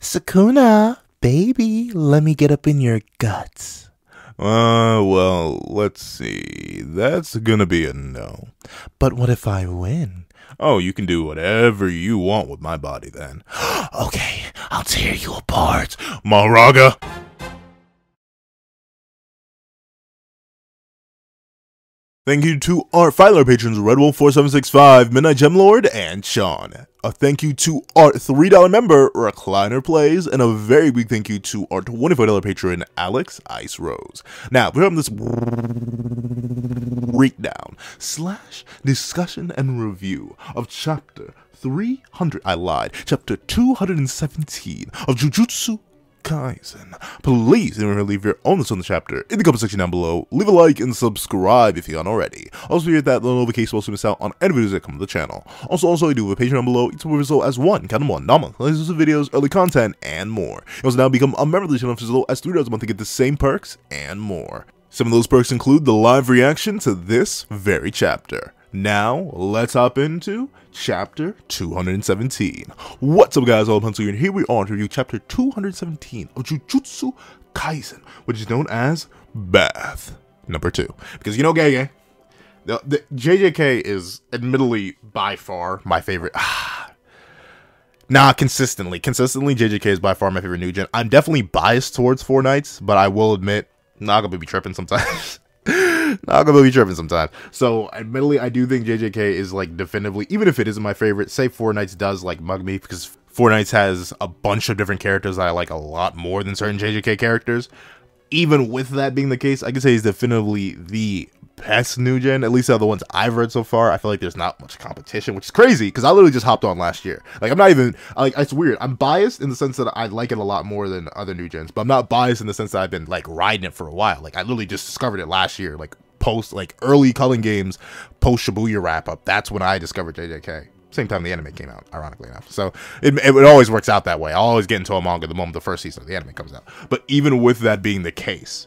Sakuna, baby, let me get up in your guts. Well, let's see. That's gonna be a no. But what if I win? Oh, you can do whatever you want with my body then. Okay, I'll tear you apart. Maharaga! Thank you to our Filer patrons Redwolf4765, Midnight Gemlord, and Sean. A thank you to our $3 member, Recliner Plays, and a very big thank you to our $25 patron, Alex Ice Rose. Now, we're on this breakdown / discussion and review of chapter 300, chapter 217 of Jujutsu Kaisen. Please remember to leave your own thoughts on the chapter in the comment section down below. Leave a like and subscribe if you haven't already. Also, hit that little notification bell so you miss out on any videos that come to the channel. Also, I do have a Patreon down below. It's more as one, count them one, non-exclusive videos, early content, and more. You also now become a member of the channel for as low as $3 a month to get the same perks and more. Some of those perks include the live reaction to this very chapter. Now, let's hop into Chapter 217. What's up, guys? All Pencil here, and here we are to review Chapter 217 of Jujutsu Kaisen, which is known as Bath number 2. Because, you know, Gege, the JJK is admittedly by far my favorite. Consistently, JJK is by far my favorite new gen. I'm definitely biased towards Four Knights, but I will admit, not gonna be tripping sometimes. So, admittedly, I do think JJK is, like, definitively, even if it isn't my favorite, say Four Knights does, like, mug me, because Four Knights has a bunch of different characters that I like a lot more than certain JJK characters. Even with that being the case, I can say he's definitively the best new gen, at least out of the ones I've read so far. I feel like there's not much competition, which is crazy, because I literally just hopped on last year. Like, I'm not even, like, it's weird. I'm biased in the sense that I like it a lot more than other new gens, but I'm not biased in the sense that I've been, like, riding it for a while. Like, I literally just discovered it last year, like, early Culling Games, post Shibuya wrap-up. That's when I discovered JJK. Same time the anime came out, ironically enough. So it always works out that way. I'll always get into a manga the moment the first season of the anime comes out. But even with that being the case,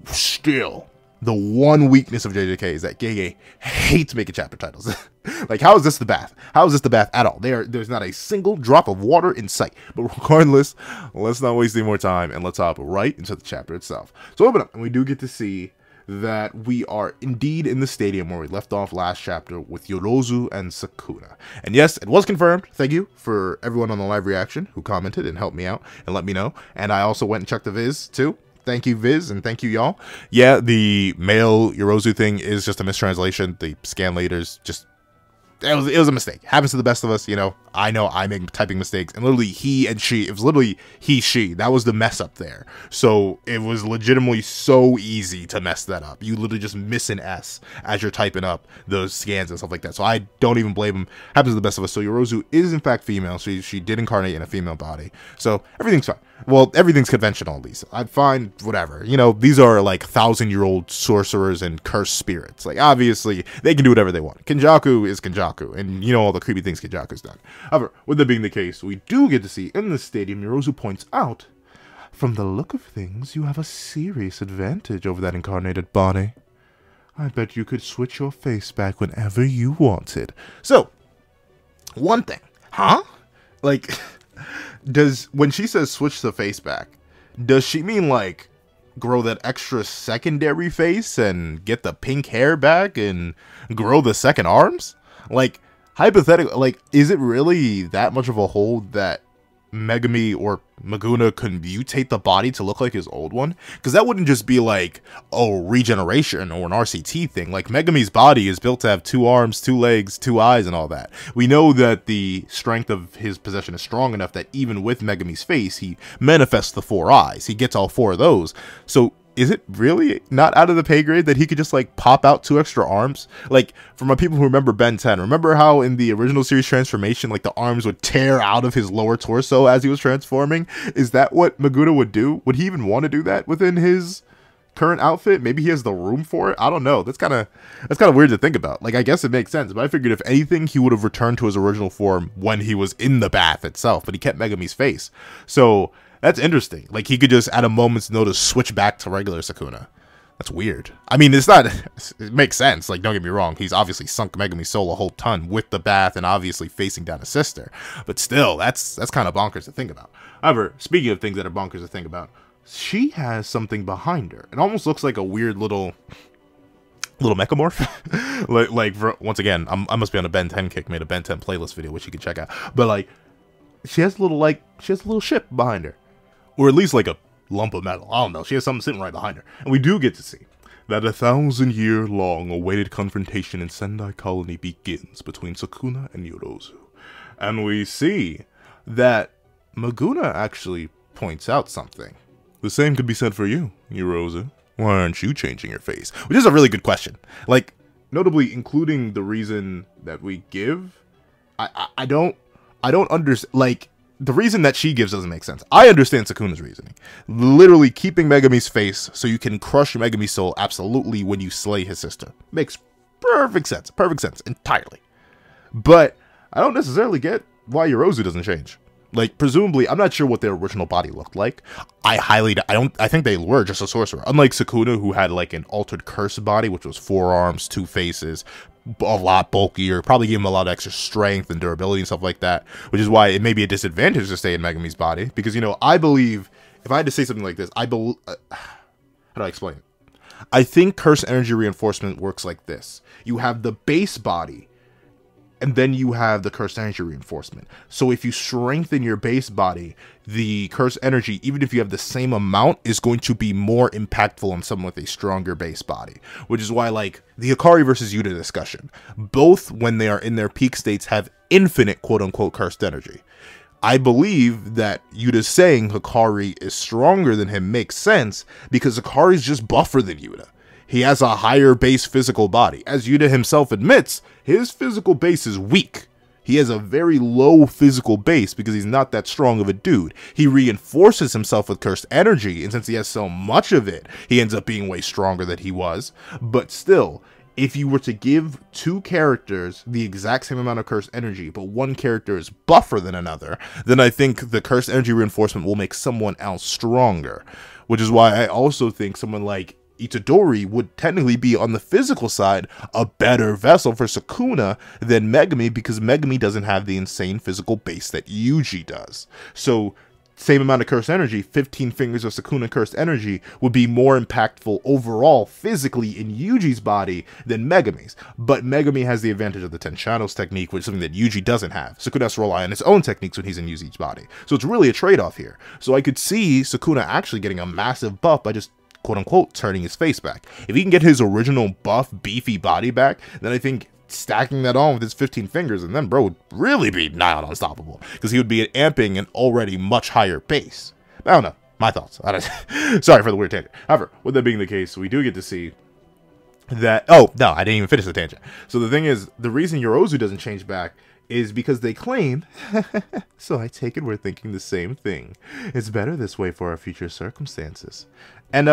still, the one weakness of JJK is that Gege hates making chapter titles. Like, how is this the bath? How is this the bath at all? There's not a single drop of water in sight. But regardless, let's not waste any more time, and let's hop right into the chapter itself. So open up, and we do get to see that we are indeed in the stadium where we left off last chapter with Yorozu and Sakuna. And yes, it was confirmed. Thank you for everyone on the live reaction who commented and helped me out and let me know. And I also went and checked the Viz too. Thank you, Viz, and thank you, y'all. Yeah, the male Yorozu thing is just a mistranslation. The scan laters just... It was a mistake. Happens to the best of us, you know. I know I make typing mistakes. And literally, he and she, it was literally he, she. That was the mess up there. So it was legitimately so easy to mess that up. You literally just miss an S as you're typing up those scans and stuff like that. So I don't even blame him. Happens to the best of us. So Yorozu is in fact female. She did incarnate in a female body. So everything's fine. Well, everything's conventional at least. I'd find whatever. You know, these are like 1,000-year-old sorcerers and cursed spirits. Like, obviously, they can do whatever they want. Kenjaku is Kenjaku, and you know all the creepy things Kenjaku's done. However, with that being the case, we do get to see in the stadium, Yorozu points out, from the look of things, you have a serious advantage over that incarnated body. I bet you could switch your face back whenever you wanted. So, one thing. Huh? Like... when she says switch the face back, does she mean like grow that extra secondary face and get the pink hair back and grow the second arms? Like, hypothetically, like, is it really that much of a hold that Megumi or Maguna could mutate the body to look like his old one? Because that wouldn't just be like, oh, regeneration or an RCT thing. Like, Megumi's body is built to have 2 arms, 2 legs, 2 eyes, and all that. We know that the strength of his possession is strong enough that even with Megumi's face, he manifests the 4 eyes. He gets all 4 of those. So is it really not out of the pay grade that he could just, like, pop out 2 extra arms? Like, for my people who remember Ben 10, remember how in the original series transformation, like, the arms would tear out of his lower torso as he was transforming? Is that what Maguna would do? Would he even want to do that within his current outfit? Maybe he has the room for it? I don't know. That's kind of weird to think about. Like, I guess it makes sense, but I figured if anything, he would have returned to his original form when he was in the bath itself, but he kept Megumi's face. So... that's interesting. Like, he could just, at a moment's notice, switch back to regular Sakuna. That's weird. I mean, it's not... it makes sense. Like, don't get me wrong. He's obviously sunk Megumi's soul a whole ton with the bath and obviously facing down his sister. But still, that's kind of bonkers to think about. However, speaking of things that are bonkers to think about, she has something behind her. It almost looks like a weird little mechamorph. Once again, I must be on a Ben 10 kick. Made a Ben 10 playlist video, which you can check out. But like, she has a little ship behind her, or at least like a lump of metal. I don't know. She has something sitting right behind her, and we do get to see that a 1,000-year-long awaited confrontation in Sendai Colony begins between Sukuna and Yorozu, and we see that Maguna actually points out something. The same could be said for you, Yorozu. Why aren't you changing your face? Which is a really good question. Like, notably including the reason that we give. I don't understand. Like, the reason that she gives doesn't make sense. I understand Sukuna's reasoning. Literally keeping Megami's face so you can crush Megami's soul absolutely when you slay his sister. Makes perfect sense. Perfect sense. Entirely. But I don't necessarily get why Yorozu doesn't change. Like, presumably, I'm not sure what their original body looked like. I think they were just a sorcerer. Unlike Sukuna, who had, like, an altered curse body, which was 4 arms, 2 faces, a lot bulkier, probably gave him a lot of extra strength and durability and stuff like that, which is why it may be a disadvantage to stay in Megami's body. Because, you know, I believe, if I had to say something like this, how do I explain it? I think curse energy reinforcement works like this. You have the base body, and then you have the cursed energy reinforcement. So if you strengthen your base body, the cursed energy, even if you have the same amount, is going to be more impactful on someone with a stronger base body. Which is why, like, the Hikari versus Yuta discussion, both when they are in their peak states have infinite quote-unquote cursed energy. I believe that Yuta's saying Hikari is stronger than him makes sense, because Hikari's just buffer than Yuta. He has a higher base physical body. As Yuta himself admits, his physical base is weak. He has a very low physical base because he's not that strong of a dude. He reinforces himself with cursed energy, and since he has so much of it, he ends up being way stronger than he was. But still, if you were to give 2 characters the exact same amount of cursed energy, but one character is buffer than another, then I think the cursed energy reinforcement will make someone else stronger. Which is why I also think someone like Itadori would technically be, on the physical side, a better vessel for Sukuna than Megami, because Megami doesn't have the insane physical base that Yuji does. So, same amount of cursed energy, 15 fingers of Sukuna cursed energy would be more impactful overall physically in Yuji's body than Megami's. But Megami has the advantage of the 10 channels technique, which is something that Yuji doesn't have. Sukuna has to rely on his own techniques when he's in Yuji's body. So it's really a trade-off here. So I could see Sukuna actually getting a massive buff by just quote-unquote turning his face back. If he can get his original buff, beefy body back, then I think stacking that on with his 15 fingers, and then bro would really be nigh on unstoppable, because he would be amping an already much higher base. I don't know. My thoughts. Sorry for the weird tangent. However, with that being the case, we do get to see that... Oh, no, I didn't even finish the tangent. So the thing is, the reason Yorozu doesn't change back is because they claim, so I take it we're thinking the same thing. It's better this way for our future circumstances. And,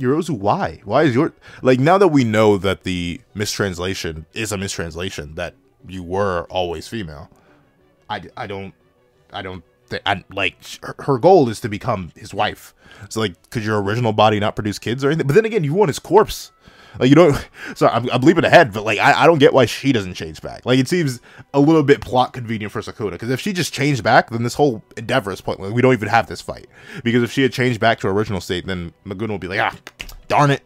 Yorozu, why? Why is your... Like, now that we know that the mistranslation is a mistranslation, that you were always female, I don't think... like, her goal is to become his wife. So, like, could your original body not produce kids or anything? But then again, you want his corpse. Like, you don't... Sorry, I'm leaping ahead, but, like, I don't get why she doesn't change back. Like, it seems a little bit plot convenient for Sukuna, because if she just changed back, then this whole endeavor is pointless. Like, we don't even have this fight. Because if she had changed back to her original state, then Maguna would be like, ah, darn it.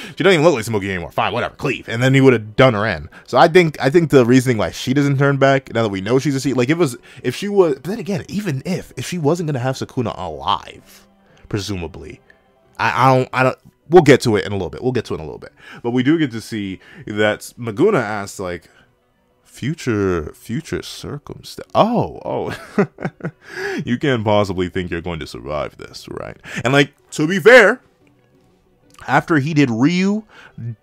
She doesn't even look like Smoky anymore. Fine, whatever, cleave. And then he would have done her in. So I think the reasoning why she doesn't turn back, now that we know she's a seed, like, if she was... But then again, even if she wasn't going to have Sukuna alive, presumably, I don't... We'll get to it in a little bit. But we do get to see that Maguna asks, like, future circumstance. Oh. You can't possibly think you're going to survive this, right? And, like, to be fair, after he did Ryu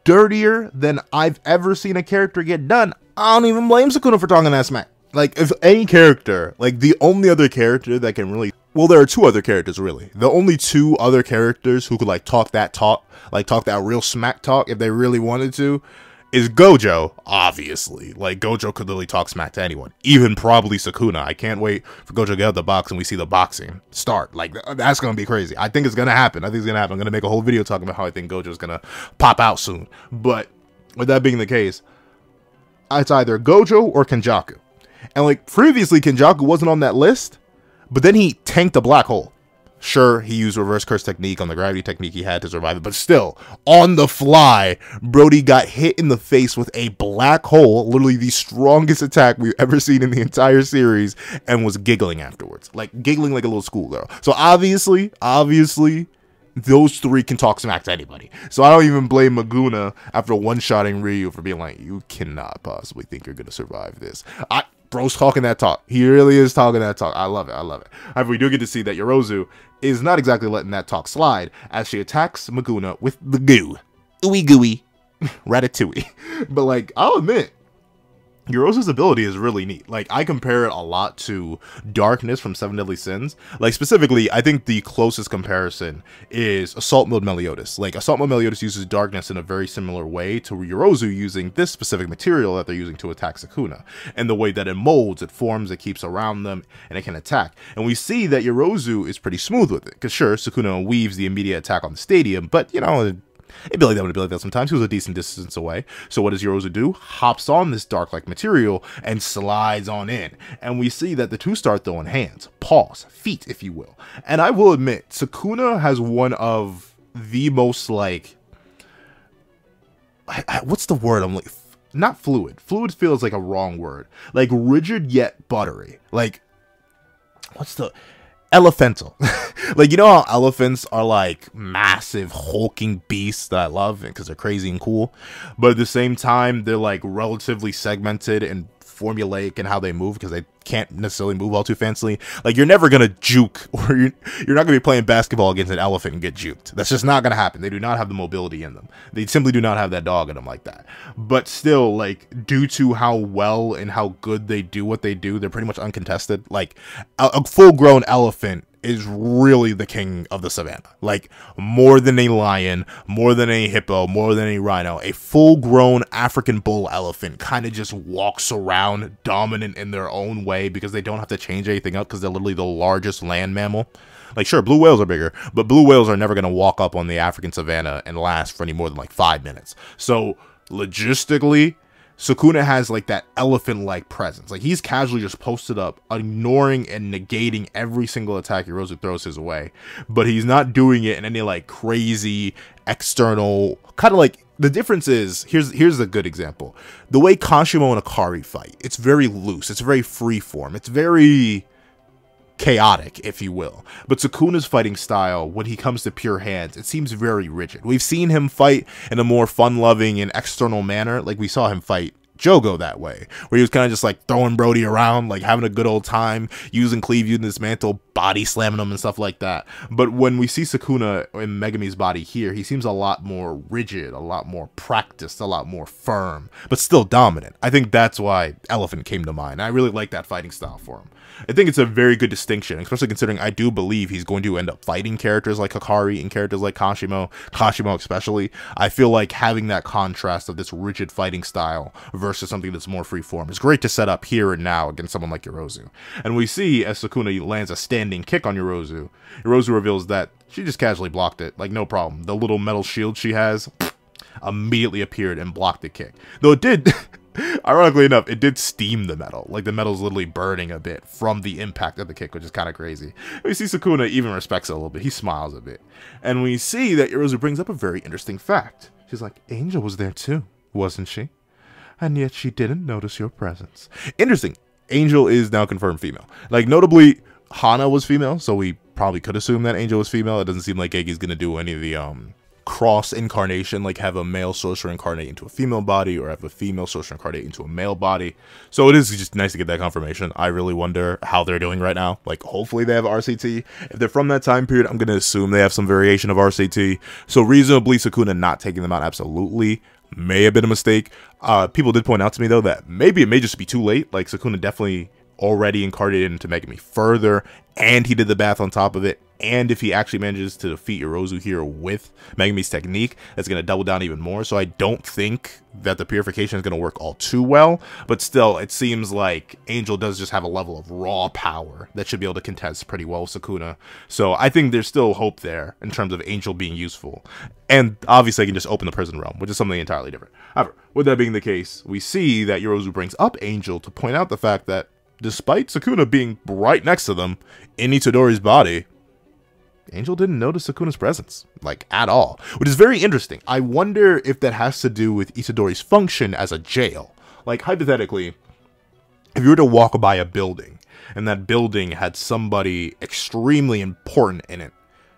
dirtier than I've ever seen a character get done, I don't even blame Sukuna for talking that smack. Like, if any character, like, the only other character that can really... Well, there are 2 other characters, really. The only 2 other characters who could, like, talk that real smack talk, if they really wanted to, is Gojo, obviously. Like, Gojo could literally talk smack to anyone. Even probably Sukuna. I can't wait for Gojo to get out the box and we see the boxing start. Like, that's gonna be crazy. I think it's gonna happen. I'm gonna make a whole video talking about how I think Gojo's gonna pop out soon. But, with that being the case, it's either Gojo or Kenjaku. And, like, previously, Kenjaku wasn't on that list, But then he tanked a black hole. Sure, he used reverse curse technique on the gravity technique he had to survive it, but still, on the fly, Brody got hit in the face with a black hole, literally the strongest attack we've ever seen in the entire series, and was giggling afterwards. Like, giggling like a little schoolgirl. So obviously, those three can talk smack to anybody. So I don't even blame Maguna after one-shotting Ryu for being like, you cannot possibly think you're going to survive this. Bro's talking that talk. He really is talking that talk. I love it. I love it. However, we do get to see that Yorozu is not exactly letting that talk slide as she attacks Maguna with the goo. Ooey gooey. Ratatouille. But, like, I'll admit, Yorozu's ability is really neat. Like, I compare it a lot to Darkness from Seven Deadly Sins. Like, specifically, I think the closest comparison is Assault Mode Meliodas. Like, Assault Mode Meliodas uses Darkness in a very similar way to Yorozu using this specific material that they're using to attack Sukuna. And the way that it molds, it forms, it keeps around them, and it can attack. And we see that Yorozu is pretty smooth with it. Because sure, Sukuna weaves the immediate attack on the stadium, but, you know, it'd be like that when it'd be like that sometimes. He was a decent distance away. So what does Yorozu do? Hops on this dark-like material and slides on in. And we see that the two start throwing hands, paws, feet, if you will. And I will admit, Sukuna has one of the most, like, what's the word I'm like? Not fluid. Fluid feels like a wrong word. Like, rigid yet buttery. Like, what's the... Elephantal. Like, you know how elephants are like massive hulking beasts that I love because they're crazy and cool, but at the same time they're like relatively segmented and formulaic in how they move because they can't necessarily move all too fancily. Like, you're never gonna juke, or you're not gonna be playing basketball against an elephant and get juked. That's just not gonna happen. They do not have the mobility in them. They simply do not have that dog in them like that. But still, like, due to how well and how good they do what they do, they're pretty much uncontested. Like, a full-grown elephant is really the king of the savannah. Like, more than a lion, more than a hippo, more than a rhino, a full-grown African bull elephant kind of just walks around dominant in their own way because they don't have to change anything up because they're literally the largest land mammal. Like, sure, blue whales are bigger, but blue whales are never going to walk up on the African savannah and last for any more than like 5 minutes. So, logistically, Sukuna has like that elephant-like presence. Like, he's casually just posted up, ignoring and negating every single attack Yorozu throws his way. But he's not doing it in any like crazy external kind of like. The difference is, here's a good example. The way Kashimo and Akari fight, it's very loose, it's very freeform, it's very chaotic, if you will. But Sukuna's fighting style, when he comes to pure hands, it seems very rigid. We've seen him fight in a more fun-loving and external manner, like we saw him fight Jogo that way, where he was kind of just like throwing Brody around, like having a good old time, using Cleave, using Dismantle, body slamming him and stuff like that. But when we see Sukuna in Megami's body here, he seems a lot more rigid, a lot more practiced, a lot more firm, but still dominant. I think that's why Elephant came to mind. I really like that fighting style for him. I think it's a very good distinction, especially considering I do believe he's going to end up fighting characters like Hikari and characters like Kashimo especially. I feel like having that contrast of this rigid fighting style versus something that's more freeform is great to set up here and now against someone like Yorozu. And we see as Sukuna lands a standing kick on Yorozu, Yorozu reveals that she just casually blocked it, like no problem. The little metal shield she has immediately appeared and blocked the kick. Though it did... Ironically enough, it did steam the metal. Like, the metal's literally burning a bit from the impact of the kick, which is kind of crazy. We see Sukuna even respects it a little bit. He smiles a bit. And we see that Yorozu brings up a very interesting fact. She's like, Angel was there too, wasn't she? And yet she didn't notice your presence. Interesting. Angel is now confirmed female. Like, notably, Hana was female, so we probably could assume that Angel was female. It doesn't seem like Gege's gonna do any of the, cross incarnation, like have a male sorcerer incarnate into a female body or have a female sorcerer incarnate into a male body. So it is just nice to get that confirmation. I really wonder how they're doing right now. Like, hopefully they have RCT. If they're from that time period, I'm going to assume they have some variation of RCT. So reasonably, Sukuna not taking them out absolutely may have been a mistake. People did point out to me, though, that maybe it may just be too late. Like, Sukuna definitely already incarnated into Megami further, and he did the bath on top of it. And if he actually manages to defeat Yorozu here with Megami's technique, that's going to double down even more. So I don't think that the purification is going to work all too well. But still, it seems like Angel does just have a level of raw power that should be able to contest pretty well with Sukuna. So I think there's still hope there in terms of Angel being useful. And obviously, I can just open the prison realm, which is something entirely different. However, with that being the case, we see that Yorozu brings up Angel to point out the fact that despite Sukuna being right next to them in Itadori's body, Angel didn't notice Sukuna's presence, like, at all, which is very interesting. I wonder if that has to do with Itadori's function as a jail. Like, hypothetically, if you were to walk by a building, and that building had somebody extremely important in it,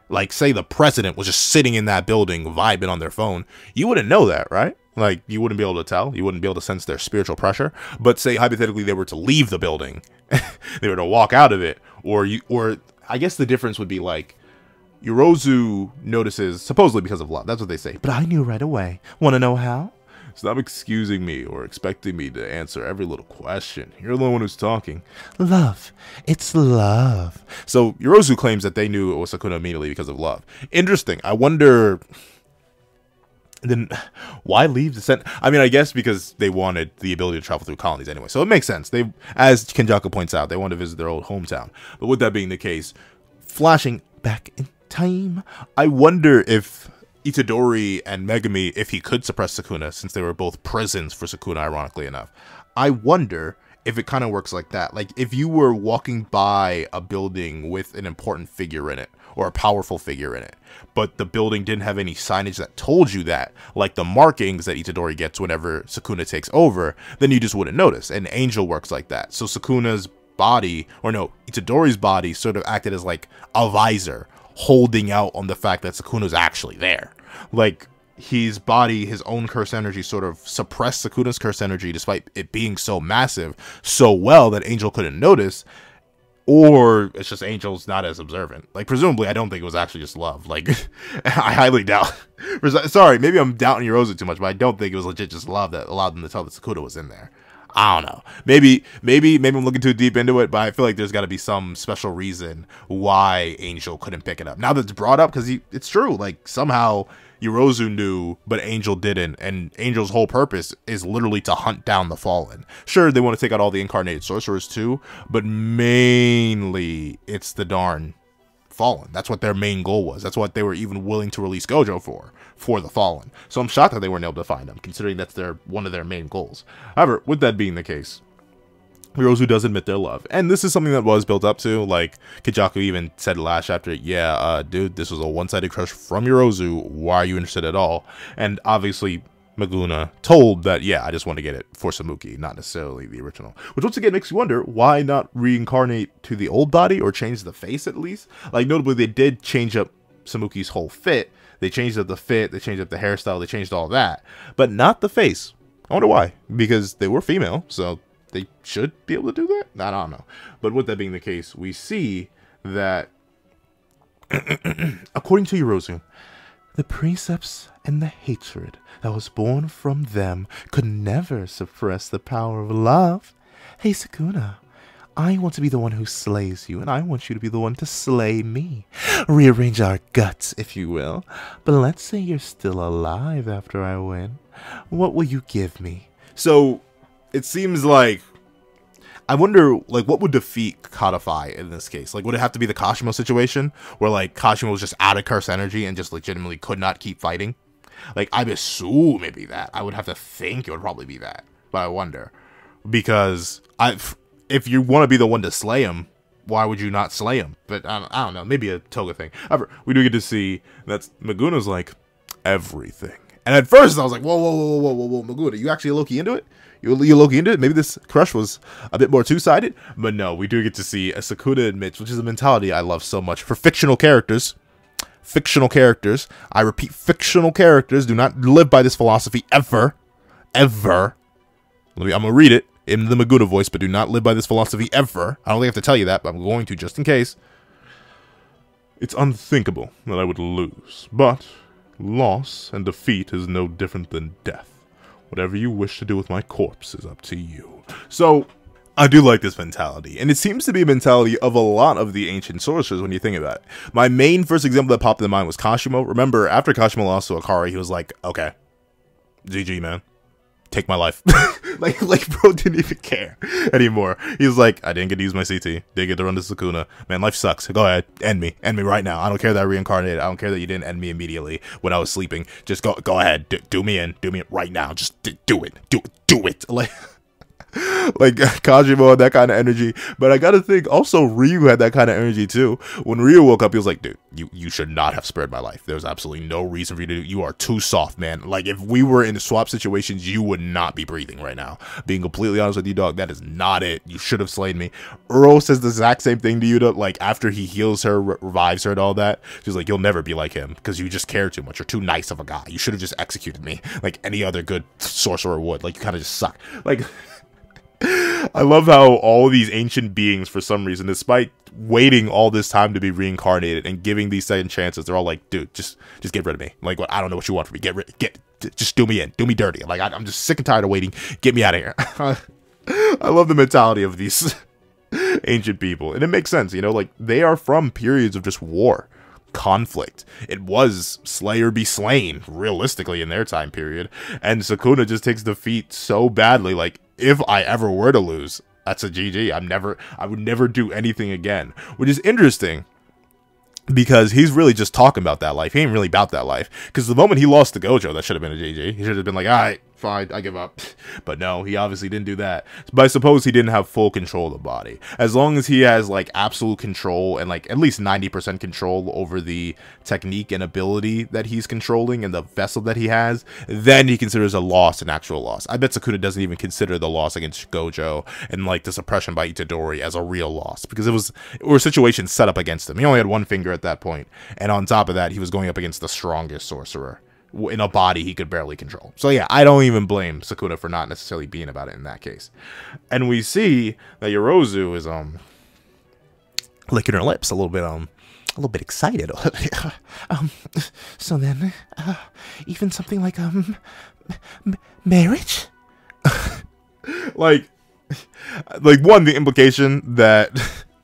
like, say the president was just sitting in that building vibing on their phone, you wouldn't know that, right? Like, you wouldn't be able to tell. You wouldn't be able to sense their spiritual pressure. But say, hypothetically, they were to leave the building. They were to walk out of it. Or I guess the difference would be, like, Yorozu notices, supposedly because of love. That's what they say. But I knew right away. Want to know how? Stop excusing me or expecting me to answer every little question. You're the one who's talking. Love. It's love. So, Yorozu claims that they knew it was Sukuna immediately because of love. Interesting. I wonder... Then why leave the center? I mean, I guess because they wanted the ability to travel through colonies anyway. So it makes sense. They, as Kenjaku points out, they want to visit their old hometown. But with that being the case, flashing back in time, I wonder if Itadori and Megumi, if he could suppress Sukuna, since they were both prisons for Sukuna, ironically enough, I wonder if it kind of works like that. Like, if you were walking by a building with an important figure in it, or a powerful figure in it, but the building didn't have any signage that told you that, like the markings that Itadori gets whenever Sukuna takes over, then you just wouldn't notice. And Angel works like that. So Sukuna's body, or no, Itadori's body sort of acted as like a visor, holding out on the fact that Sukuna's actually there. Like, his body, his own curse energy sort of suppressed Sukuna's curse energy despite it being so massive, so well that Angel couldn't notice. Or it's just Angel's not as observant. Like, presumably, I don't think it was actually just love. Like, I highly doubt. Sorry, maybe I'm doubting Yorozu too much, but I don't think it was legit just love that allowed them to tell that Sukuna was in there. I don't know. Maybe I'm looking too deep into it, but I feel like there's got to be some special reason why Angel couldn't pick it up. Now that it's brought up, because it's true. Like, somehow Yorozu knew, but Angel didn't, and Angel's whole purpose is literally to hunt down the Fallen. Sure, they want to take out all the incarnated sorcerers too, but mainly it's the darn Fallen. That's what their main goal was. That's what they were even willing to release Gojo for the Fallen. So I'm shocked that they weren't able to find them, considering that's one of their main goals. However, with that being the case, Yorozu does admit their love, and this is something that was built up to. Like, Kenjaku even said last chapter, yeah, dude, this was a one-sided crush from Yorozu, why are you interested at all? And obviously Maguna told that, yeah, I just want to get it for Samuki, not necessarily the original. Which once again makes you wonder, why not reincarnate to the old body, or change the face at least? Like, notably, they did change up Samuki's whole fit. They changed up the fit, they changed up the hairstyle, they changed all that, but not the face. I wonder why. Because they were female, so they should be able to do that? I don't know. But with that being the case, we see that, according to Yorozu, the precepts and the hatred that was born from them could never suppress the power of love. Hey, Sukuna, I want to be the one who slays you, and I want you to be the one to slay me. Rearrange our guts, if you will. But let's say you're still alive after I win. What will you give me? So it seems like, I wonder, like, what would defeat Codify in this case? Like, would it have to be the Kashimo situation, where, like, Kashimo was just out of curse energy and just legitimately could not keep fighting? Like, I'd assume it'd be that. I would have to think it would probably be that. But I wonder. Because if you want to be the one to slay him, why would you not slay him? But I don't know. Maybe a Toga thing. However, we do get to see that Maguna's like, everything. And at first, I was like, whoa, Maguna, you actually low-key into it? You low-key into it? Maybe this crush was a bit more two-sided? But no, we do get to see, as Sukuna admits, which is a mentality I love so much for fictional characters. Fictional characters. I repeat, fictional characters do not live by this philosophy ever. Ever. I'm going to read it in the Maguna voice, but do not live by this philosophy ever. I don't think I have to tell you that, but I'm going to just in case. It's unthinkable that I would lose, but loss and defeat is no different than death. Whatever you wish to do with my corpse is up to you. So, I do like this mentality, and it seems to be a mentality of a lot of the ancient sorcerers when you think about it. My main first example that popped in mind was Kashimo. Remember, after Kashimo lost to Akari, he was like, okay, GG, man. Take my life. like bro didn't even care anymore. He was like, I didn't get to use my CT. Didn't get to run to Sukuna. Man, life sucks. Go ahead. End me. End me right now. I don't care that I reincarnated. I don't care that you didn't end me immediately when I was sleeping. Just go ahead. Do me in. Do me in right now. Just do it. Do it. Like, Like Kajima had that kind of energy, but I gotta think also Ryu had that kind of energy too. When Ryu woke up, he was like, "Dude, you should not have spared my life. There's absolutely no reason for you to do. You are too soft, man. Like if we were in swap situations, you would not be breathing right now. Being completely honest with you, dog, that is not it. You should have slain me." Earl says the exact same thing to Yuta. Like after he heals her, revives her, and all that, she's like, "You'll never be like him because you just care too much. You're too nice of a guy. You should have just executed me like any other good sorcerer would. Like you kind of just suck." Like. I love how all these ancient beings, for some reason, despite waiting all this time to be reincarnated and giving these second chances, they're all like, "Dude, just get rid of me. Like, what? I don't know what you want from me. Just do me in, do me dirty. Like, I'm just sick and tired of waiting. Get me out of here." I love the mentality of these ancient people, and it makes sense. You know, like they are from periods of just war, conflict. It was slay or be slain, realistically, in their time period, and Sukuna just takes defeat so badly. Like, if I ever were to lose, that's a GG. I would never do anything again, which is interesting because he's really just talking about that life. He ain't really about that life, because the moment he lost to Gojo, that should have been a GG. He should have been like, "All right, fine, I give up." But no, he obviously didn't do that. But I suppose he didn't have full control of the body. As long as he has like absolute control and like at least 90% control over the technique and ability that he's controlling and the vessel that he has, then he considers a loss an actual loss. I bet Sukuna doesn't even consider the loss against Gojo and like the suppression by Itadori as a real loss, because it was situations set up against him. He only had one finger at that point, and on top of that, he was going up against the strongest sorcerer in a body he could barely control. So yeah, I don't even blame Sukuna for not necessarily being about it in that case. And we see that Yorozu is licking her lips a little bit excited. So then, even something like marriage? like one, the implication that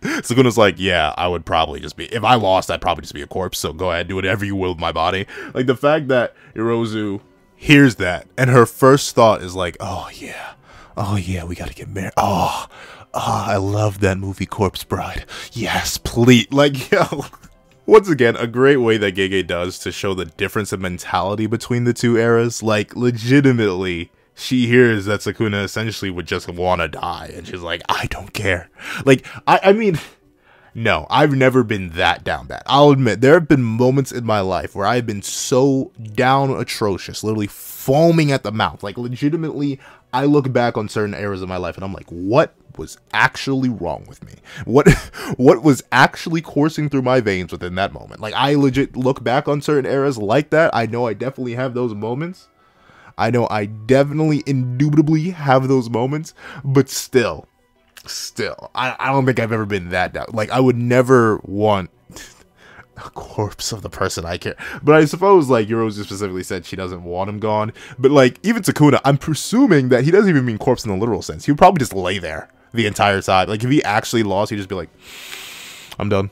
Sukuna's like, "Yeah, I would probably just be, if I lost, I'd probably just be a corpse, so go ahead, do whatever you will with my body." Like, the fact that Yorozu hears that, and her first thought is like, oh yeah, we gotta get married. Oh, I love that movie Corpse Bride. Yes, please. Like, yo. Once again, a great way that Gege does to show the difference in mentality between the two eras. Like, legitimately, she hears that Sukuna essentially would just want to die, and she's like, "I don't care." Like, I mean, no, I've never been that down bad. I'll admit, there have been moments in my life where I've been so down atrocious, literally foaming at the mouth. Like, legitimately, I look back on certain eras of my life, and I'm like, what was actually wrong with me? What was actually coursing through my veins within that moment? Like, I legit look back on certain eras like that. I know I definitely have those moments. I know I definitely, indubitably have those moments, but still, I don't think I've ever been that down. Like, I would never want a corpse of the person I care. But I suppose, like, Yorozu specifically said she doesn't want him gone. But, like, even Sukuna, I'm presuming that he doesn't even mean corpse in the literal sense. He would probably just lay there the entire time. Like, if he actually lost, he'd just be like, I'm done.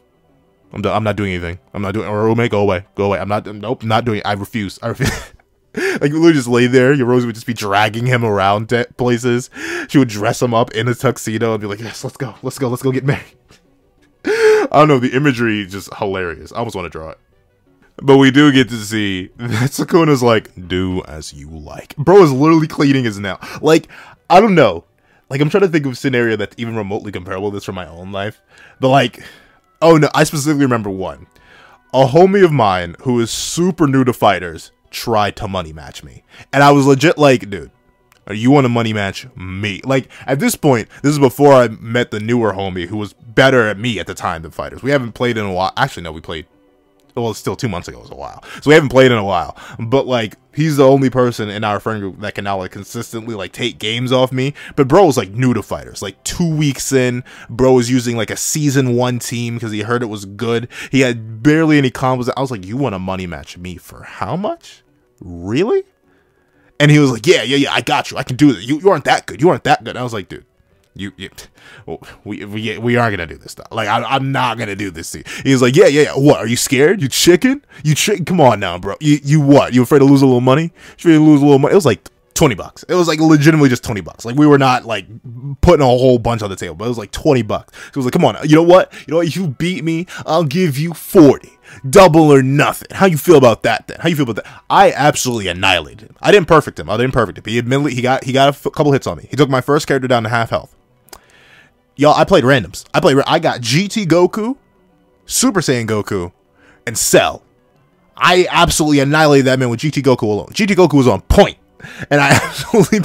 I'm not doing anything. I'm not doing, or Ume, go away. Nope, not doing it. I refuse. Like, literally just lay there. Yorozu would just be dragging him around places. She would dress him up in a tuxedo and be like, "Yes, let's go get married." I don't know, the imagery is just hilarious. I almost want to draw it. But we do get to see that Sukuna's like, "Do as you like." Bro is literally cleaning his nail. Like, I don't know. Like, I'm trying to think of a scenario that's even remotely comparable to this from my own life. But, like, oh no, I specifically remember one. A homie of mine who is super new to fighters tried to money match me, and I was legit like, "Dude, you want to money match me?" Like, at this point, this is before I met the newer homie who was better at me at the time than fighters. We haven't played in a while. Actually, no, we played, well, it's still 2 months ago. It was a while, so we haven't played in a while. But, like, he's the only person in our friend group that can now, like, consistently, like, take games off me. But bro was, like, new to fighters. Like, 2 weeks in, bro was using, like, a season 1 team because he heard it was good. He had barely any combos. I was like, "You want to money match me for how much? Really?" And he was like, yeah, I got you. I can do this. You aren't that good. You aren't that good." And I was like, "Dude, we aren't gonna do this stuff. Like, I'm not gonna do this to you." He was like, yeah. What? Are you scared? You chicken? Come on now, bro. You what? You afraid to lose a little money? You afraid to lose a little money? It was like $20. It was like legitimately just $20. Like we were not like putting a whole bunch on the table, but it was like $20. So it was like, come on, you know what? If you beat me, I'll give you 40. Double or nothing. How you feel about that then? How you feel about that? I absolutely annihilated him. I didn't perfect him. He admittedly he got a couple hits on me. He took my first character down to half health. Y'all, I played randoms. I got GT Goku, Super Saiyan Goku, and Cell. I absolutely annihilated that man with GT Goku alone. GT Goku was on point. And I absolutely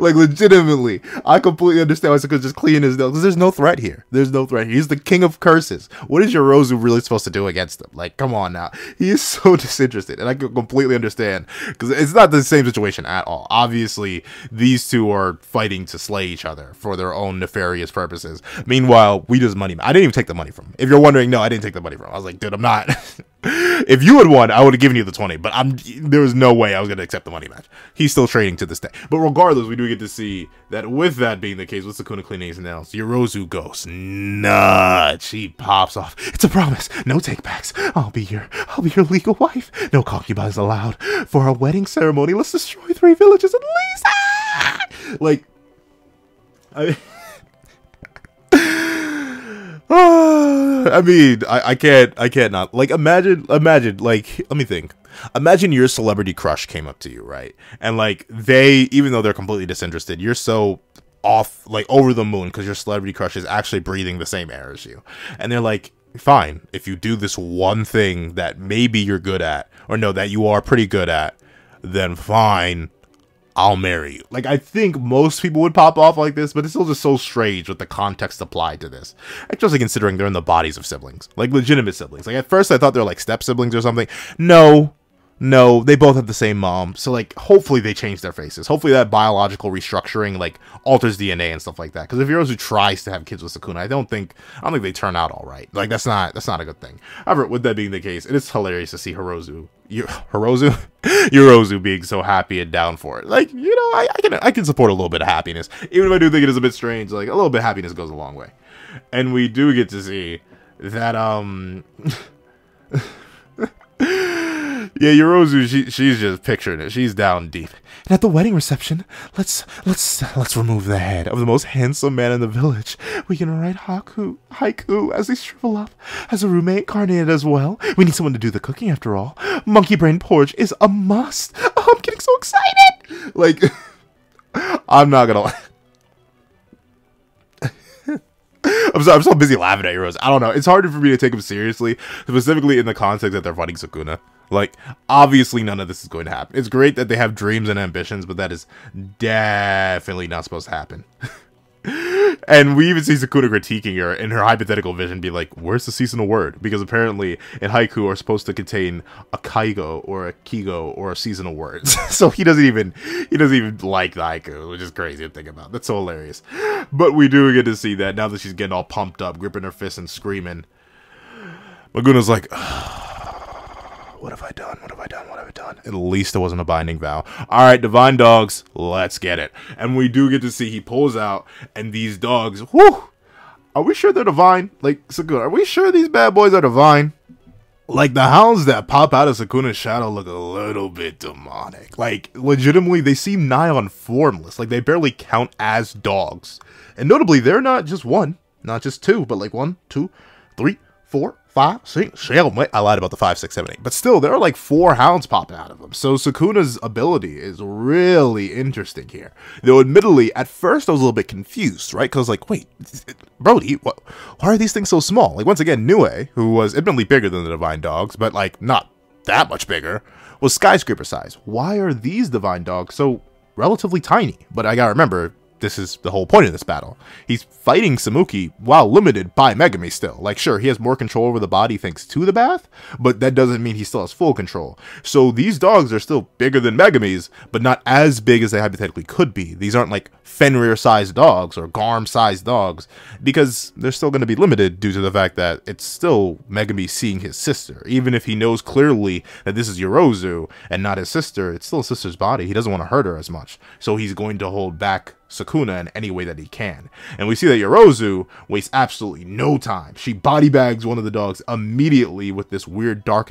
like legitimately, I completely understand why Sukuna just clean his nose because there's no threat here. There's no threat. He's the king of curses. What is Yorozu really supposed to do against him? Like, come on now. He is so disinterested, and I can completely understand because it's not the same situation at all. Obviously, these two are fighting to slay each other for their own nefarious purposes. Meanwhile, we just money. I didn't even take the money from him. If you're wondering, no, I didn't take the money from him. I was like, dude, I'm not. If you had won, I would have given you the 20, but there was no way I was going to accept the money match. He's still trading to this day. But regardless, we do get to see that with that being the case, with Sukuna cleaning his nails, Yorozu goes nuts. She pops off. It's a promise. No takebacks. I'll be your legal wife. No concubines allowed. For our wedding ceremony, let's destroy 3 villages at least. Ah! Like, I can't not. Like, imagine, like, let me think. Imagine your celebrity crush came up to you, right? And, like, even though they're completely disinterested, you're so off, like, over the moon because your celebrity crush is actually breathing the same air as you. And they're like, fine, if you do this one thing that maybe you're good at, or no, that you are pretty good at, then fine, I'll marry you. Like, I think most people would pop off like this, but it's still just so strange with the context applied to this. Especially considering they're in the bodies of siblings. Like, legitimate siblings. Like, at first I thought they were, like, step-siblings or something. No, they both have the same mom. So, like, hopefully they change their faces. Hopefully that biological restructuring, like, alters DNA and stuff like that. Because if Yorozu tries to have kids with Sukuna, I don't think they turn out all right. Like, that's not a good thing. However, with that being the case, it is hilarious to see Yorozu being so happy and down for it. Like, I can support a little bit of happiness. Even if I do think it is a bit strange, like, a little bit of happiness goes a long way. And we do get to see that, yeah, Yorozu, she's just picturing it. She's down deep. And at the wedding reception, let's remove the head of the most handsome man in the village. We can write haiku as they shrivel up. As a roommate incarnated as well. We need someone to do the cooking after all. Monkey brain porridge is a must. Oh, I'm getting so excited. Like, I'm not gonna lie. I'm so busy laughing at Yorozu. I don't know. It's harder for me to take him seriously, specifically in the context that they're fighting Sukuna. Like, obviously none of this is going to happen. It's great that they have dreams and ambitions, but that is definitely not supposed to happen. And we even see Sukuna critiquing her in her hypothetical vision, be like, where's the seasonal word? Because apparently in haiku are supposed to contain a kaigo or a kigo or a seasonal words. So he doesn't even like the haiku, which is crazy to think about. That's so hilarious. But we do get to see that now that she's getting all pumped up, gripping her fists and screaming. Laguna's like, what have I done? What have I done? What have I done? At least it wasn't a binding vow. All right, divine dogs, let's get it. And we do get to see he pulls out, and these dogs, whoo! Are we sure they're divine? Like, Sukuna, are we sure these bad boys are divine? Like, the hounds that pop out of Sukuna's shadow look a little bit demonic. Like, legitimately, they seem nigh on formless. Like, they barely count as dogs. And notably, they're not just one, not just two, but like 1, 2, 3, 4, 5, 6, 7. I lied about the 5, 6, 7, 8. But still, there are like 4 hounds popping out of them. So Sukuna's ability is really interesting here. Though admittedly, at first I was a little bit confused, right? Because like, wait, Brody, why are these things so small? Like, once again, Nue, who was admittedly bigger than the Divine Dogs, but like not that much bigger, was skyscraper size. Why are these Divine Dogs so relatively tiny? But I gotta remember, this is the whole point of this battle. He's fighting Samuki while limited by Megami still. Like, sure, he has more control over the body thanks to the bath, but that doesn't mean he still has full control. So these dogs are still bigger than Megami's, but not as big as they hypothetically could be. These aren't like Fenrir-sized dogs or Garm-sized dogs, because they're still going to be limited due to the fact that it's still Megami seeing his sister. Even if he knows clearly that this is Yorozu and not his sister, it's still his sister's body. He doesn't want to hurt her as much. So he's going to hold back Sukuna in any way that he can. And we see that Yorozu wastes absolutely no time. She body bags one of the dogs immediately with this weird dark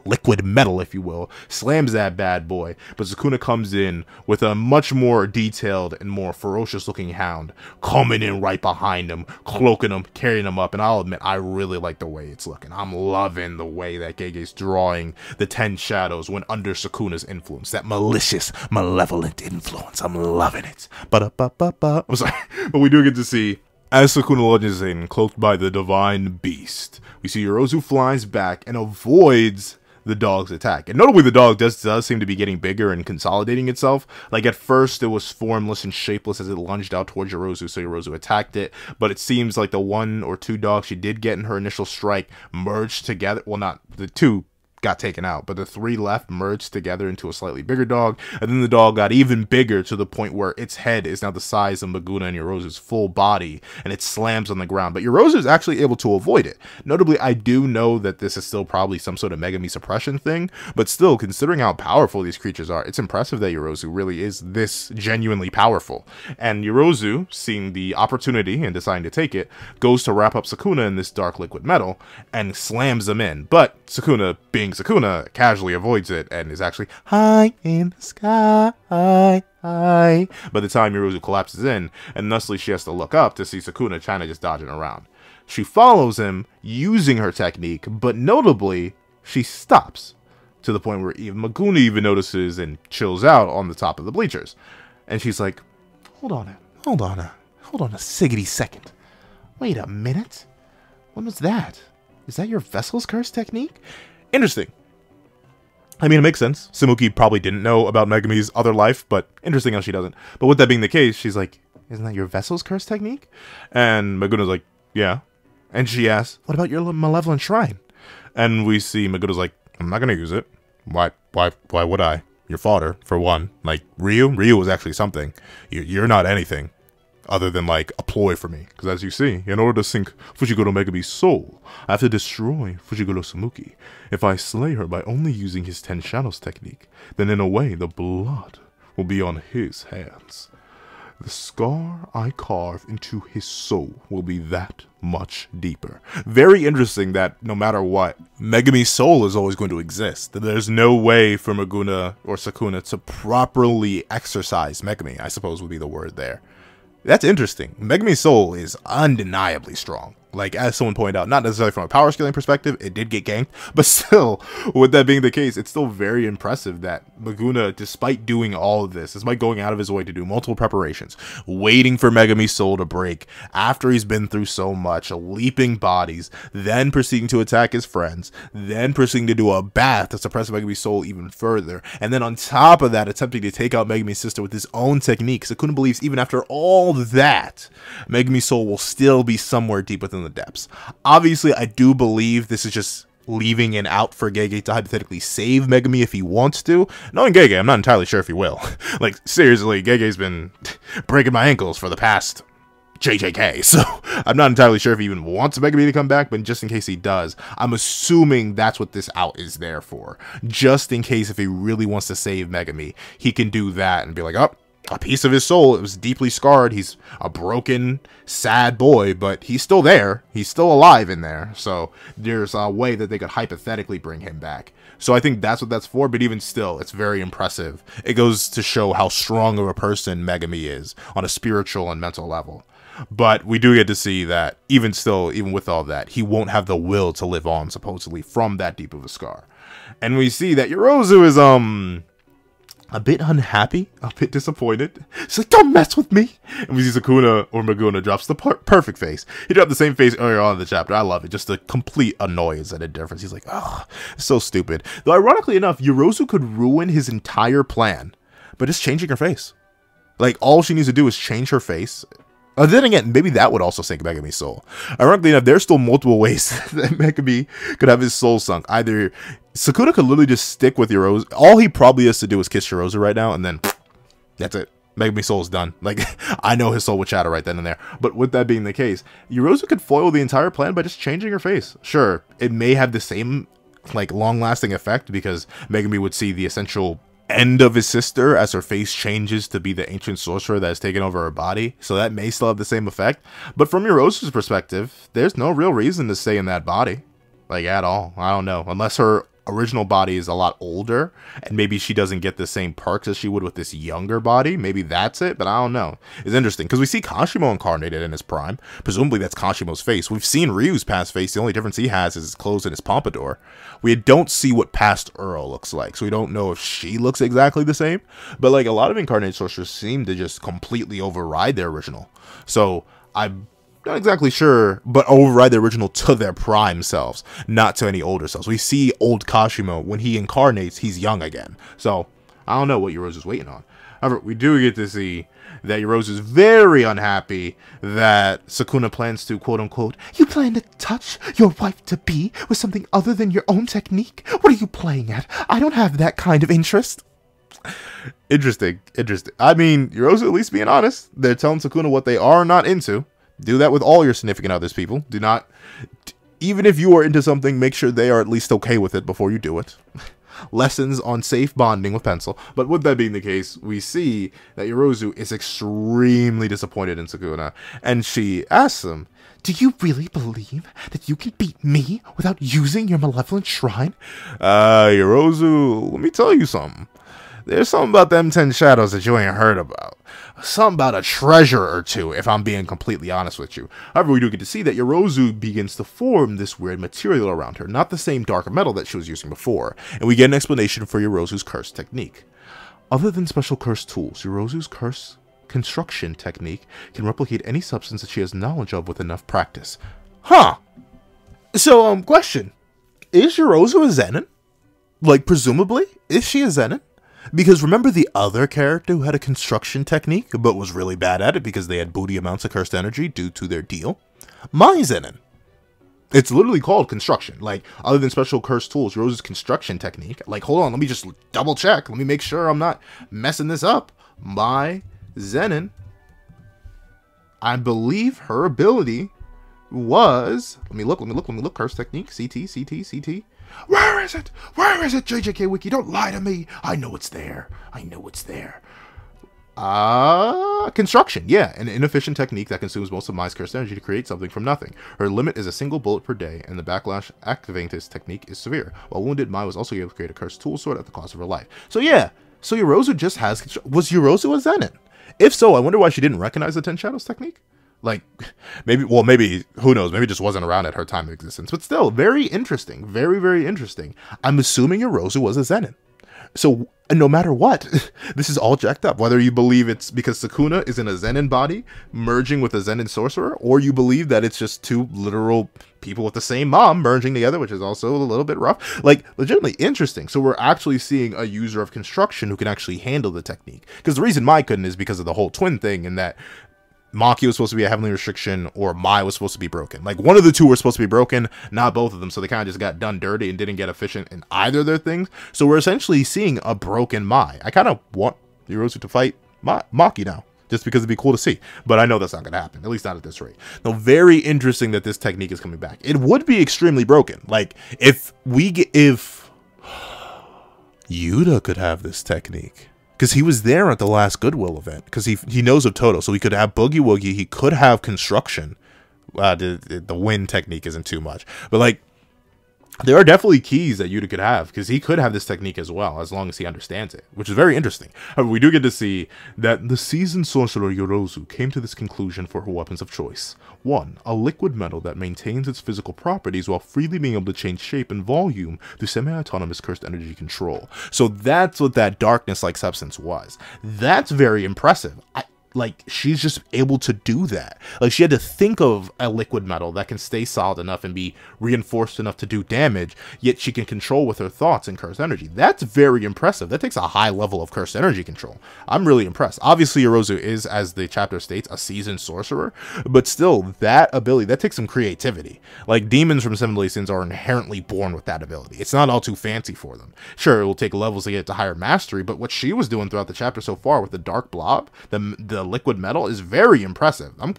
liquid metal, if you will, slams that bad boy. But Sukuna comes in with a much more detailed and more ferocious looking hound coming in right behind him, cloaking him, carrying him up. And I'll admit, I really like the way it's looking. I'm loving the way that Gege's drawing the 10 shadows when under Sukuna's influence. That malicious, malevolent influence. I'm loving it. I'm sorry. But we do get to see, as Sukuna lunges in, cloaked by the divine beast, we see Yorozu flies back and avoids the dog's attack. And notably, the dog does seem to be getting bigger and consolidating itself. Like, at first, it was formless and shapeless as it lunged out towards Yorozu, so Yorozu attacked it. But it seems like the 1 or 2 dogs she did get in her initial strike merged together. Well, not the 2 got taken out, but the 3 left merged together into a slightly bigger dog, and then the dog got even bigger to the point where its head is now the size of Maguna and Yorozu's full body, and it slams on the ground. But Yorozu is actually able to avoid it. Notably, I do know that this is still probably some sort of Megami suppression thing, but still, considering how powerful these creatures are, it's impressive that Yorozu really is this genuinely powerful. And Yorozu, seeing the opportunity and deciding to take it, goes to wrap up Sukuna in this dark liquid metal and slams them in. But Sukuna, being Sukuna, casually avoids it and is actually high in the sky, high. By the time Yorozu collapses in, and thusly she has to look up to see Sukuna trying to just dodging around. She follows him using her technique, but notably, she stops to the point where even Maguna even notices and chills out on the top of the bleachers. And she's like, hold on a siggity second. Wait a minute. When was that? Is that your Vessel's Curse technique? Interesting. I mean, it makes sense. Samuki probably didn't know about Megami's other life, but interesting how she doesn't. But with that being the case, she's like, isn't that your Vessel's Curse technique? And Maguna's like, yeah. And she asks, what about your malevolent shrine? And we see Maguna's like, I'm not going to use it. Why would I? Your father, for one. Like, Ryu was actually something. You're not anything other than, like, a ploy for me. Because as you see, in order to sink Fujigoro Megami's soul, I have to destroy Fujigoro Samuki. If I slay her by only using his 10 Shadows technique, then in a way, the blood will be on his hands. The scar I carve into his soul will be that much deeper. Very interesting that no matter what, Megami's soul is always going to exist. There's no way for Maguna or Sukuna to properly exercise Megami, I suppose would be the word there. That's interesting. Megami's soul is undeniably strong. Like, as someone pointed out, not necessarily from a power scaling perspective, it did get ganked, but still, with that being the case, it's still very impressive that Maguna, despite doing all of this, despite going out of his way to do multiple preparations, waiting for Megami's soul to break, after he's been through so much, leaping bodies, then proceeding to attack his friends, then proceeding to do a bath to suppress Megami's soul even further, and then on top of that, attempting to take out Megami's sister with his own technique. Sukuna believes even after all that, Megami's soul will still be somewhere deep within the depths. Obviously, I do believe this is just leaving an out for Gege to hypothetically save Megami if he wants to. Knowing Gege, I'm not entirely sure if he will. Like, seriously, Gege's been breaking my ankles for the past JJK, so I'm not entirely sure if he even wants Megami to come back, but just in case he does, I'm assuming that's what this out is there for. Just in case if he really wants to save Megami, he can do that and be like, oh, a piece of his soul, it was deeply scarred, he's a broken, sad boy, but he's still there, he's still alive in there, so there's a way that they could hypothetically bring him back. So I think that's what that's for, but even still, it's very impressive. It goes to show how strong of a person Megami is on a spiritual and mental level. But we do get to see that, even still, even with all that, he won't have the will to live on, supposedly, from that deep of a scar. And we see that Yorozu is, a bit unhappy, a bit disappointed. She's like, don't mess with me. And we see Sukuna or Maguna drops the perfect face. He dropped the same face earlier on in the chapter. I love it. Just a complete annoyance and indifference. He's like, oh, so stupid. Though ironically enough, Yorozu could ruin his entire plan by just changing her face. Like, all she needs to do is change her face. Then again, maybe that would also sink Megami's soul. Ironically enough, there's still multiple ways that Megami could have his soul sunk. Either Sukuna could literally just stick with Yorozu. All he probably has to do is kiss Yorozu right now, and then that's it. Megami's soul is done. Like, I know his soul would shatter right then and there. But with that being the case, Yorozu could foil the entire plan by just changing her face. Sure, it may have the same, like, long-lasting effect, because Megami would see the essential end of his sister as her face changes to be the ancient sorcerer that has taken over her body, so that may still have the same effect. But from Yorozu's perspective, there's no real reason to stay in that body, like, at all. I don't know, unless her original body is a lot older, and maybe she doesn't get the same perks as she would with this younger body. Maybe that's it, but I don't know. It's interesting, because we see Kashimo incarnated in his prime. Presumably that's Kashimo's face. We've seen Ryu's past face. The only difference he has is his clothes and his pompadour. We don't see what past Earl looks like, so we don't know if she looks exactly the same. But like, a lot of incarnated sorcerers seem to just completely override their original. So I'm not exactly sure, but override the original to their prime selves, not to any older selves. We see old Kashimo, when he incarnates, he's young again. So I don't know what Yorozu's waiting on. However, we do get to see that Yorozu's very unhappy that Sukuna plans to, quote-unquote, "You plan to touch your wife-to-be with something other than your own technique? What are you playing at? I don't have that kind of interest." Interesting. I mean, Yorozu at least being honest. They're telling Sukuna what they are not into. Do that with all your significant others, people. Do not, even if you are into something, make sure they are at least okay with it before you do it. Lessons on safe bonding with pencil. But with that being the case, we see that Yorozu is extremely disappointed in Sukuna, and she asks him, "Do you really believe that you can beat me without using your malevolent shrine?" Yorozu, let me tell you something. There's something about them 10 shadows that you ain't heard about. Something about a treasure or two, if I'm being completely honest with you. However, we do get to see that Yorozu begins to form this weird material around her, not the same dark metal that she was using before, and we get an explanation for Yorozu's curse technique. Other than special curse tools, Yorozu's curse construction technique can replicate any substance that she has knowledge of with enough practice. Huh. So, question. Is Yorozu a Zenin? Like, presumably? Is she a Zenin? Because remember the other character who had a construction technique, but was really bad at it because they had booty amounts of cursed energy due to their deal? My Zenin. It's literally called construction. Like, other than special cursed tools, Rose's construction technique. Like, hold on, let me just double check. Let me make sure I'm not messing this up. My Zenin, I believe her ability was, let me look, curse technique, CT. Where is it? JJK Wiki, don't lie to me. I know it's there. Construction, yeah, an inefficient technique that consumes most of Mai's cursed energy to create something from nothing. Her limit is a single bullet per day, and the backlash activating this technique is severe. While wounded, Mai was also able to create a cursed tool sword at the cost of her life. So yeah, so Yorozu just has, was Yorozu a Zenin? If so, I wonder why she didn't recognize the 10 Shadows technique? Like, maybe, who knows, maybe it just wasn't around at her time of existence. But still, very interesting. Very, very interesting. I'm assuming Yorozu was a Zenin. So, no matter what, this is all jacked up. Whether you believe it's because Sukuna is in a Zenin body, merging with a Zenin sorcerer, or you believe that it's just two literal people with the same mom merging together, which is also a little bit rough. Like, legitimately interesting. So we're actually seeing a user of construction who can actually handle the technique. Because the reason Mai couldn't is because of the whole twin thing, and that Maki was supposed to be a heavenly restriction, or Mai was supposed to be broken. Like, one of the two were supposed to be broken, not both of them, so they kind of just got done dirty and didn't get efficient in either of their things. So we're essentially seeing a broken Mai. I kind of want Yorozu to fight Maki now, just because it'd be cool to see. But I know that's not going to happen, at least not at this rate. Now, very interesting that this technique is coming back. It would be extremely broken. Like, if Yuta could have this technique, because he was there at the last Goodwill event. Because he knows of Toto. So he could have Boogie Woogie. He could have construction. The wind technique isn't too much. But, like, there are definitely keys that Yuta could have. Because he could have this technique as well. As long as he understands it. Which is very interesting. However, we do get to see that the seasoned sorcerer Yorozu came to this conclusion for her weapons of choice. 1. A liquid metal that maintains its physical properties while freely being able to change shape and volume through semi-autonomous cursed energy control. So that's what that darkness-like substance was. That's very impressive. Like, she's just able to do that. Like, she had to think of a liquid metal that can stay solid enough and be reinforced enough to do damage, yet she can control with her thoughts and cursed energy. That's very impressive. That takes a high level of cursed energy control. I'm really impressed. Obviously, Yorozu is, as the chapter states, a seasoned sorcerer, but still, that ability, that takes some creativity. Like, demons from Seven Deadly Sins are inherently born with that ability. It's not all too fancy for them. Sure, it will take levels to get it to higher mastery, but what she was doing throughout the chapter so far with the dark blob, the liquid metal, is very impressive. I'm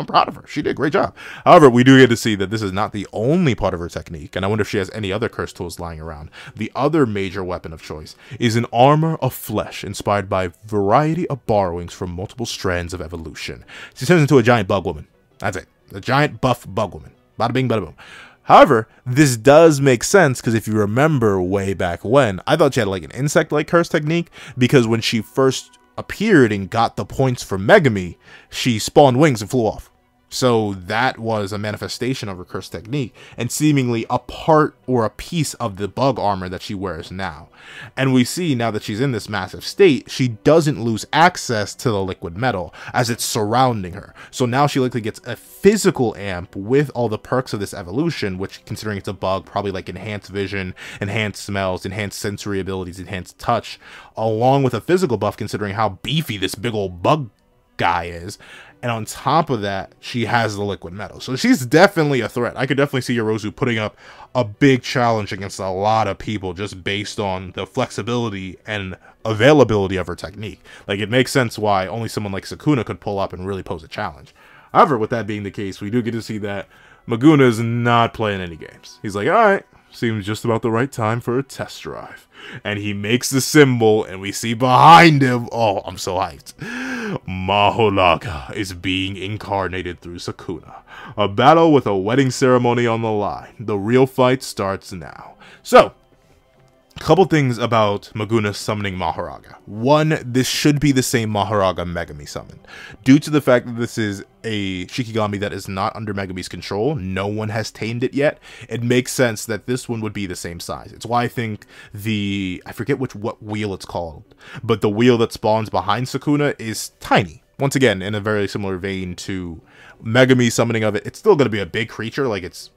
proud of her. She did a great job. However, we do get to see that this is not the only part of her technique, and I wonder if she has any other cursed tools lying around. The other major weapon of choice is an armor of flesh inspired by a variety of borrowings from multiple strands of evolution. She turns into a giant bug woman. That's it. A giant buff bug woman. Bada bing, bada boom. However, this does make sense because if you remember way back when, I thought she had like an insect-like curse technique because when she first appeared and got the points for Megami, she spawned wings and flew off. So that was a manifestation of her curse technique and seemingly a part or a piece of the bug armor that she wears now. And we see now that she's in this massive state, she doesn't lose access to the liquid metal as it's surrounding her. So now she likely gets a physical amp with all the perks of this evolution, which considering it's a bug, probably like enhanced vision, enhanced smells, enhanced sensory abilities, enhanced touch, along with a physical buff considering how beefy this big old bug guy is. And on top of that, she has the liquid metal. So she's definitely a threat. I could definitely see Yorozu putting up a big challenge against a lot of people just based on the flexibility and availability of her technique. Like, it makes sense why only someone like Sukuna could pull up and really pose a challenge. However, with that being the case, we do get to see that Maguna is not playing any games. He's like, alright, seems just about the right time for a test drive. And he makes the symbol, and we see behind him, oh, I'm so hyped, Maholaga is being incarnated through Sukuna. A battle with a wedding ceremony on the line. The real fight starts now. So, a couple things about Maguna summoning Mahoraga. One, this should be the same Mahoraga Megami summoned. Due to the fact that this is a Shikigami that is not under Megami's control, no one has tamed it yet, it makes sense that this one would be the same size. It's why I think I forget what wheel it's called, but the wheel that spawns behind Sukuna is tiny. Once again, in a very similar vein to Megami summoning of it, it's still going to be a big creature, like it's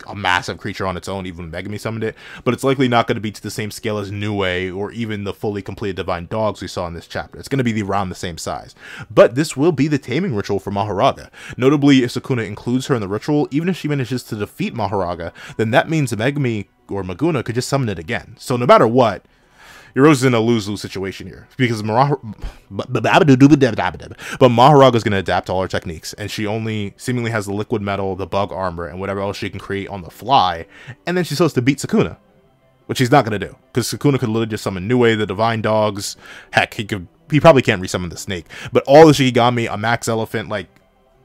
a massive creature on its own, even when Megami summoned it, but it's likely not going to be to the same scale as Nue or even the fully completed Divine Dogs we saw in this chapter. It's going to be around the same size. But this will be the taming ritual for Mahoraga. Notably, if Sukuna includes her in the ritual, even if she manages to defeat Mahoraga, then that means Megami or Maguna could just summon it again. So no matter what, Yorozu's in a lose-lose situation here because Mahoraga is going to adapt to all her techniques, and she only seemingly has the liquid metal, the bug armor, and whatever else she can create on the fly, and then she's supposed to beat Sukuna, which he's not going to do because Sukuna could literally just summon Nue, the Divine Dogs. Heck, he probably can't resummon the snake, but all the Shikigami, a max elephant, like,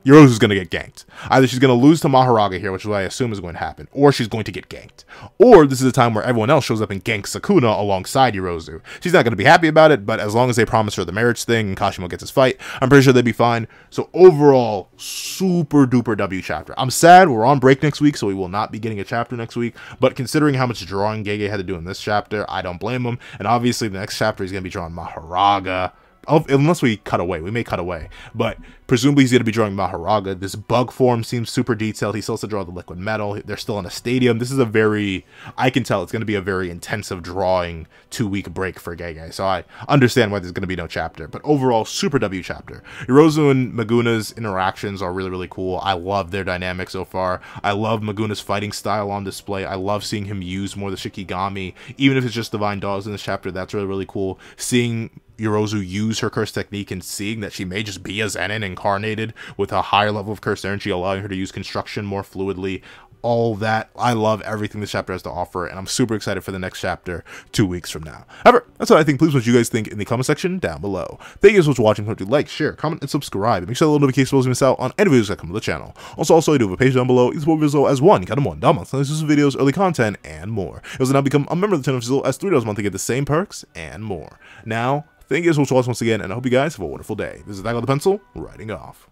Yorozu's going to get ganked. Either she's going to lose to Mahoraga here, which is what I assume is going to happen, or she's going to get ganked. Or this is a time where everyone else shows up and ganks Sukuna alongside Yorozu. She's not going to be happy about it, but as long as they promise her the marriage thing and Kashimo gets his fight, I'm pretty sure they'd be fine. So overall, super duper W chapter. I'm sad we're on break next week, so we will not be getting a chapter next week, but considering how much drawing Gege had to do in this chapter, I don't blame him. And obviously the next chapter he's going to be drawing Mahoraga. Unless we cut away. We may cut away. But presumably he's going to be drawing Mahoraga. This bug form seems super detailed. He still has to draw the liquid metal. They're still in a stadium. This is I can tell it's going to be a very intensive drawing 2-week break for Gege. So I understand why there's going to be no chapter. But overall, super W chapter. Yorozu and Maguna's interactions are really, really cool. I love their dynamic so far. I love Maguna's fighting style on display. I love seeing him use more of the Shikigami. Even if it's just Divine Dogs in this chapter, that's really, really cool. Seeing Yorozu use her curse technique and seeing that she may just be a Zenin incarnated with a higher level of curse energy, allowing her to use construction more fluidly. All that. I love everything this chapter has to offer, and I'm super excited for the next chapter 2 weeks from now. However, that's what I think. Please what you guys think in the comment section down below. Thank you so much for watching. Hope you like, share, comment, and subscribe. And make sure the little notification bells you miss out on any videos that come to the channel. Also, I do have a page down below. You support videos as one, kind of one, down month, exclusive videos, early content, and more. You also now become a member of the channel as $3 a month to get the same perks and more. Now, thank you so much for watching once again, and I hope you guys have a wonderful day. This is Dagger the Pencil, writing off.